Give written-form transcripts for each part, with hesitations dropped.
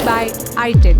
by i10.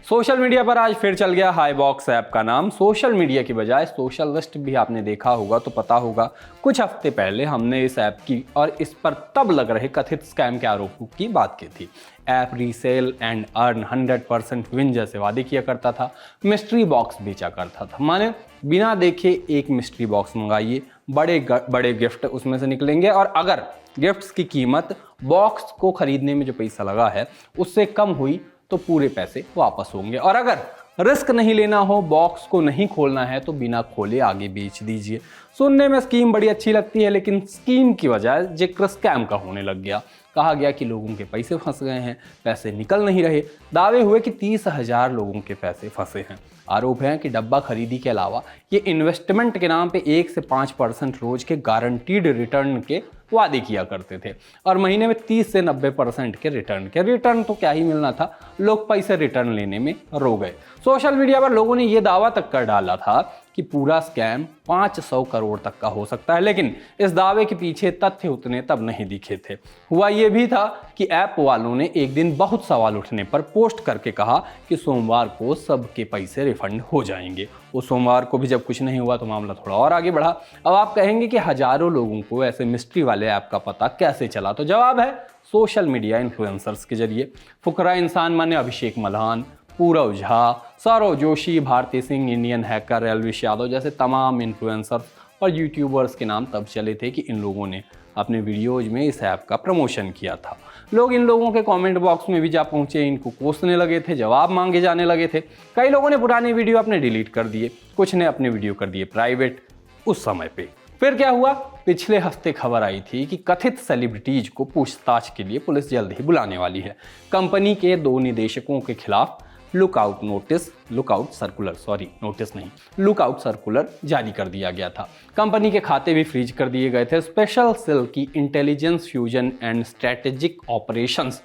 Social media पर आज फिर चल गया हाईबॉक्स ऐप का नाम। सोशल मीडिया की बजाय सोशलिस्ट भी आपने देखा होगा तो पता होगा। कुछ हफ्ते पहले हमने इस ऐप की और इस पर तब लग रहे कथित स्कैम के आरोपों की बात की थी। App resale and earn 100% win जैसे वादे किया करता था, मिस्ट्री बॉक्स बेचा करता था। माने बिना देखे एक मिस्ट्री बॉक्स मंगाइए, बड़े गिफ्ट उसमें से निकलेंगे, और अगर गिफ्ट्स की कीमत बॉक्स को खरीदने में जो पैसा लगा है उससे कम हुई तो पूरे पैसे वापस होंगे, और अगर रिस्क नहीं लेना हो, बॉक्स को नहीं खोलना है, तो बिना खोले आगे बेच दीजिए। सुनने में स्कीम बड़ी अच्छी लगती है, लेकिन स्कीम की वजह जिक्र स्कैम का होने लग गया। कहा गया कि लोगों के पैसे फंस गए हैं, पैसे निकल नहीं रहे। दावे हुए कि 30,000 लोगों के पैसे फंसे हैं। आरोप है कि डब्बा खरीदी के अलावा ये इन्वेस्टमेंट के नाम पे 1 से 5% रोज के गारंटीड रिटर्न के वादे किया करते थे, और महीने में 30 से 90% के रिटर्न तो क्या ही मिलना था, लोग पैसे रिटर्न लेने में रो गए। सोशल मीडिया पर लोगों ने यह दावा तक कर डाला था कि पूरा स्कैम 500 करोड़ तक का हो सकता है, लेकिन इस दावे के पीछे तथ्य उतने तब नहीं दिखे थे। हुआ ये भी था कि ऐप वालों ने एक दिन बहुत सवाल उठने पर पोस्ट करके कहा कि सोमवार को सबके पैसे रिफंड हो जाएंगे। वो सोमवार को भी जब कुछ नहीं हुआ तो मामला थोड़ा और आगे बढ़ा। अब आप कहेंगे कि हजारों लोगों को ऐसे मिस्ट्री वाले ऐप का पता कैसे चला, तो जवाब है सोशल मीडिया इन्फ्लुएंसर्स के जरिए। फुकरा इंसान माने अभिषेक मल्हान, पूरव झा, सौरव जोशी, भारती सिंह, इंडियन हैकर, एल्विश यादव जैसे तमाम इन्फ्लुएंसर्स और यूट्यूबर्स के नाम तब चले थे कि इन लोगों ने अपने वीडियोज में इस ऐप का प्रमोशन किया था। लोग इन लोगों के कमेंट बॉक्स में भी जा पहुंचे, इनको कोसने लगे थे, जवाब मांगे जाने लगे थे। कई लोगों ने पुराने वीडियो अपने डिलीट कर दिए, कुछ ने अपने वीडियो कर दिए प्राइवेट उस समय पे। फिर क्या हुआ, पिछले हफ्ते खबर आई थी कि कथित सेलिब्रिटीज को पूछताछ के लिए पुलिस जल्द ही बुलाने वाली है। कंपनी के 2 निदेशकों के खिलाफ लुकआउट सर्कुलर जारी कर दिया गया था। कंपनी के खाते भी फ्रीज कर दिए गए थे। स्पेशल सेल की intelligence fusion and strategic operations,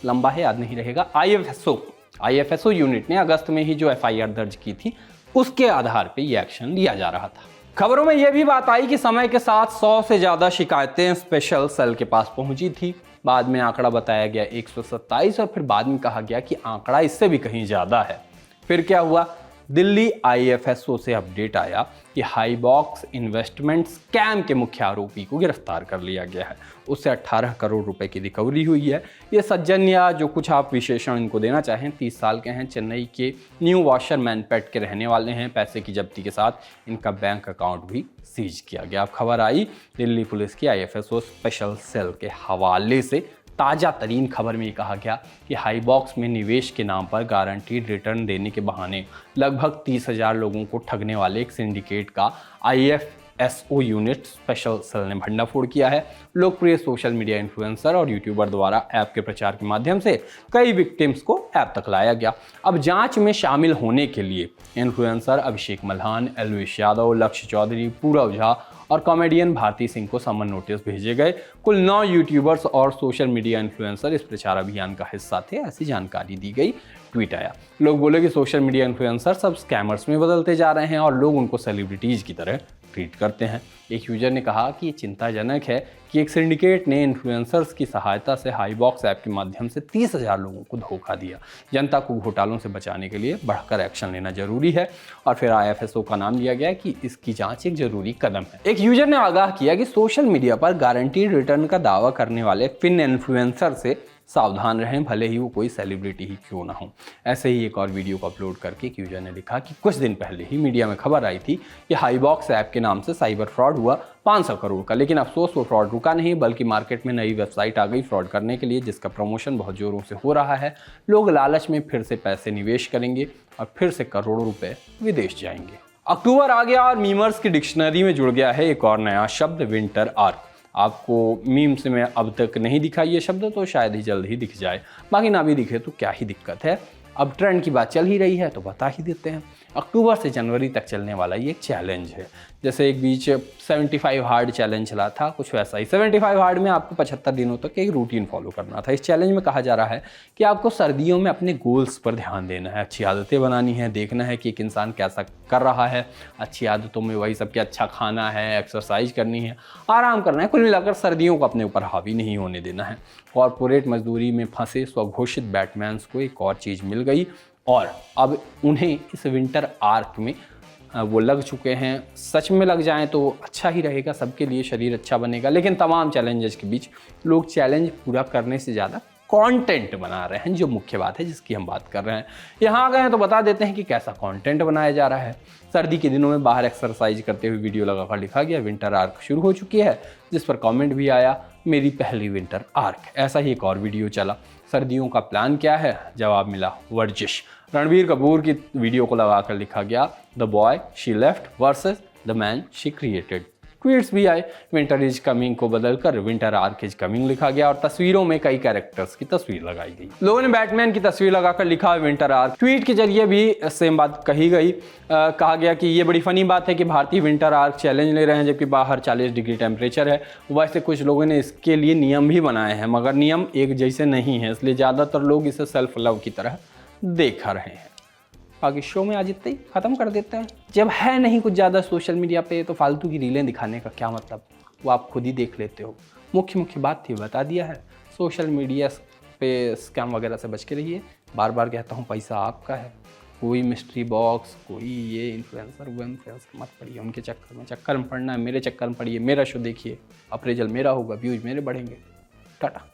लंबा है याद नहीं रहेगा, आईएफएसओ यूनिट ने अगस्त में ही जो एफआईआर दर्ज की थी उसके आधार पर यह एक्शन लिया जा रहा था। खबरों में यह भी बात आई कि समय के साथ 100 से ज्यादा शिकायतें स्पेशल सेल के पास पहुंची थी। बाद में आंकड़ा बताया गया 127, और फिर बाद में कहा गया कि आंकड़ा इससे भी कहीं ज्यादा है। फिर क्या हुआ, दिल्ली आईएफएसओ से अपडेट आया कि हाईबॉक्स इन्वेस्टमेंट स्कैम के मुख्य आरोपी को गिरफ्तार कर लिया गया है। उससे 18 करोड़ रुपए की रिकवरी हुई है। ये सज्जन, या जो कुछ आप विशेषण इनको देना चाहें, 30 साल के हैं, चेन्नई के न्यू वाशरमैनपेट के रहने वाले हैं। पैसे की जब्ती के साथ इनका बैंक अकाउंट भी सीज किया गया। अब खबर आई दिल्ली पुलिस की आईएफएसओ स्पेशल सेल के हवाले से। ताज़ा तरीन खबर में ये कहा गया कि हाईबॉक्स में निवेश के नाम पर गारंटीड रिटर्न देने के बहाने लगभग 30,000 लोगों को ठगने वाले एक सिंडिकेट का आईएफएसओ यूनिट स्पेशल सेल ने भंडाफोड़ किया है। लोकप्रिय सोशल मीडिया इन्फ्लुएंसर और यूट्यूबर द्वारा ऐप के प्रचार के माध्यम से कई विक्टिम्स को ऐप तक लाया गया। अब जांच में शामिल होने के लिए इन्फ्लुएंसर अभिषेक मल्हान, एल्विश यादव, लक्ष्य चौधरी, पूरव झा और कॉमेडियन भारती सिंह को समन नोटिस भेजे गए। कुल 9 यूट्यूबर्स और सोशल मीडिया इन्फ्लुएंसर इस प्रचार अभियान का हिस्सा थे, ऐसी जानकारी दी गई। ट्वीट आया, लोग बोले कि सोशल मीडिया इन्फ्लुएंसर सब स्कैमर्स में बदलते जा रहे हैं और लोग उनको सेलिब्रिटीज की तरह ट्रीट करते हैं। एक यूजर ने कहा कि ये चिंताजनक है कि एक सिंडिकेट ने इन्फ्लुएंसर्स की सहायता से हाईबॉक्स ऐप के माध्यम से 30,000 लोगों को धोखा दिया। जनता को घोटालों से बचाने के लिए बढ़कर एक्शन लेना जरूरी है, और फिर आईएफएसओ का नाम दिया गया कि इसकी जांच एक जरूरी कदम है। एक यूजर ने आगाह किया कि सोशल मीडिया पर गारंटीड रिटर्न का दावा करने वाले फिन इन्फ्लुएंसर से सावधान रहें, भले ही वो कोई सेलिब्रिटी ही क्यों ना हो। ऐसे ही एक और वीडियो को अपलोड करके एक यूजर ने लिखा कि कुछ दिन पहले ही मीडिया में खबर आई थी कि हाईबॉक्स ऐप के नाम से साइबर फ्रॉड हुआ 500 करोड़ का, लेकिन अफसोस वो फ्रॉड रुका नहीं, बल्कि मार्केट में नई वेबसाइट आ गई फ्रॉड करने के लिए, जिसका प्रमोशन बहुत जोरों से हो रहा है। लोग लालच में फिर से पैसे निवेश करेंगे और फिर से करोड़ों रुपए विदेश जाएंगे। अक्टूबर आ गया और मीमर्स की डिक्शनरी में जुड़ गया है एक और नया शब्द, विंटर आर्क। आपको मीम्स में अब तक नहीं दिखा ये शब्द, तो शायद ही जल्द ही दिख जाए। बाकी ना भी दिखे तो क्या ही दिक्कत है, अब ट्रेंड की बात चल ही रही है तो बता ही देते हैं। अक्टूबर से जनवरी तक चलने वाला ये एक चैलेंज है। जैसे एक बीच 75 हार्ड चैलेंज चला था, कुछ वैसा ही। 75 हार्ड में आपको 75 दिनों तक एक रूटीन फॉलो करना था। इस चैलेंज में कहा जा रहा है कि आपको सर्दियों में अपने गोल्स पर ध्यान देना है, अच्छी आदतें बनानी है, देखना है कि एक इंसान कैसा कर रहा है। अच्छी आदतों में वही सब कि अच्छा खाना है, एक्सरसाइज करनी है, आराम करना है। कुल मिलाकर सर्दियों को अपने ऊपर हावी नहीं होने देना है। कॉरपोरेट मजदूरी में फंसे स्वघोषित बैटमैन्स को एक और चीज़ मिल गई और अब उन्हें इस विंटर आर्क में वो लग चुके हैं। सच में लग जाएं तो अच्छा ही रहेगा, सबके लिए शरीर अच्छा बनेगा। लेकिन तमाम चैलेंजेस के बीच लोग चैलेंज पूरा करने से ज़्यादा कंटेंट बना रहे हैं, जो मुख्य बात है जिसकी हम बात कर रहे हैं। यहाँ आ गए हैं तो बता देते हैं कि कैसा कंटेंट बनाया जा रहा है। सर्दी के दिनों में बाहर एक्सरसाइज करते हुए वीडियो लगाकर लिखा गया विंटर आर्क शुरू हो चुकी है, जिस पर कमेंट भी आया मेरी पहली विंटर आर्क। ऐसा ही एक और वीडियो चला, सर्दियों का प्लान क्या है? जवाब मिला वर्जिश। रणबीर कपूर की वीडियो को लगाकर लिखा गया the boy she left versus the man she created. Tweets भी आए, विंटर इज कमिंग को बदलकर विंटर आर्क इज कमिंग लिखा गया और तस्वीरों में कई कैरेक्टर्स की तस्वीर लगाई गई। लोगों ने बैटमैन की तस्वीर लगाकर लिखा विंटर आर्क। ट्वीट के जरिए भी सेम बात कही गई। कहा गया कि ये बड़ी फनी बात है कि भारतीय विंटर आर्क चैलेंज ले रहे हैं जबकि बाहर 40 डिग्री टेम्परेचर है। वैसे कुछ लोगों ने इसके लिए नियम भी बनाए हैं, मगर नियम एक जैसे नहीं है, इसलिए ज़्यादातर लोग इसे सेल्फ लव की तरह देख रहे हैं। बाकी शो में आज इतना ही, ख़त्म कर देते हैं। जब है नहीं कुछ ज़्यादा सोशल मीडिया पे तो फालतू की रीलें दिखाने का क्या मतलब, वो आप खुद ही देख लेते हो। मुख्य बात थी बता दिया है। सोशल मीडिया पे स्कैम वगैरह से बच के रहिए। बार बार कहता हूँ पैसा आपका है। कोई मिस्ट्री बॉक्स, कोई ये इन्फ्लुएंसर वो इन्फ्लुएंसर मत पड़िए उनके चक्कर में पड़ना है। मेरे चक्कर में पड़िए, मेरा शो देखिए, अप्रेजल मेरा होगा, व्यूज मेरे बढ़ेंगे। टाटा।